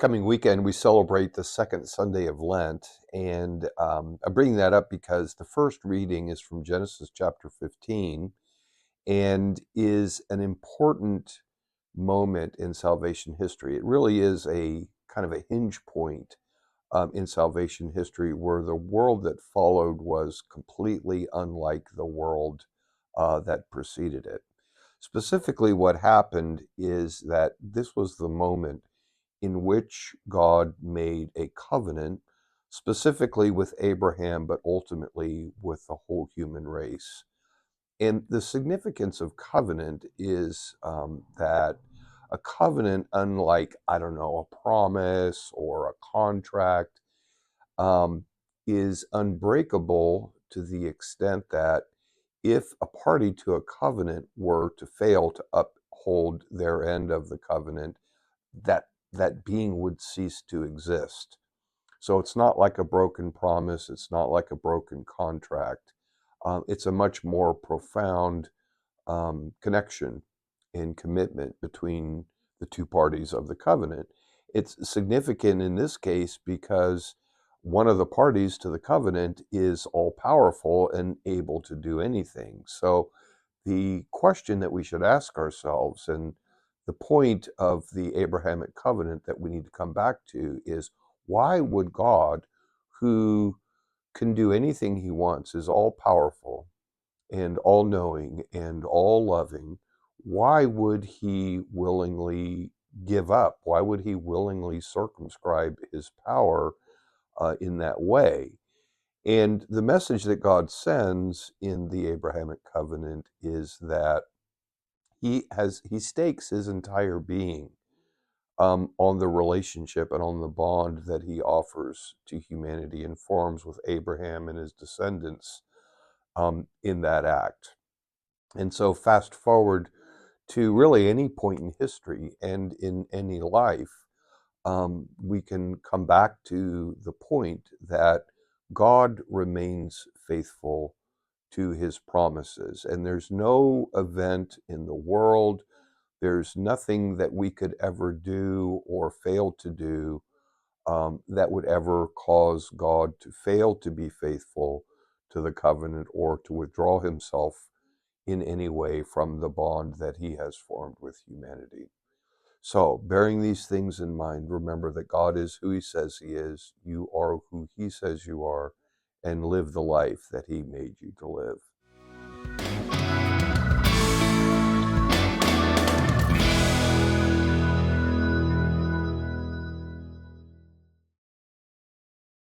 coming weekend, we celebrate the second Sunday of Lent. And I'm bringing that up because the first reading is from Genesis chapter 15 and is an important moment in salvation history. It really is a kind of a hinge point in salvation history where the world that followed was completely unlike the world that preceded it. Specifically, what happened is that this was the moment in which God made a covenant, specifically with Abraham, but ultimately with the whole human race. And the significance of covenant is that a covenant, unlike, I don't know, a promise or a contract, um, is unbreakable to the extent that if a party to a covenant were to fail to uphold their end of the covenant, that being would cease to exist. So it's not like a broken promise. It's not like a broken contract. It's a much more profound connection and commitment between the two parties of the covenant. It's significant in this case because one of the parties to the covenant is all powerful and able to do anything. So the question that we should ask ourselves, and the point of the Abrahamic covenant that we need to come back to, is why would God, who can do anything he wants, is all powerful and all knowing and all loving, why would he willingly give up? Why would he willingly circumscribe his power in that way? And the message that God sends in the Abrahamic covenant is that he stakes his entire being on the relationship and on the bond that he offers to humanity and forms with Abraham and his descendants in that act. And so, fast forward to really any point in history and in any life, we can come back to the point that God remains faithful to his promises. And there's no event in the world, there's nothing that we could ever do or fail to do that would ever cause God to fail to be faithful to the covenant or to withdraw himself in any way from the bond that he has formed with humanity. So, bearing these things in mind, remember that God is who he says he is, you are who he says you are, and live the life that he made you to live.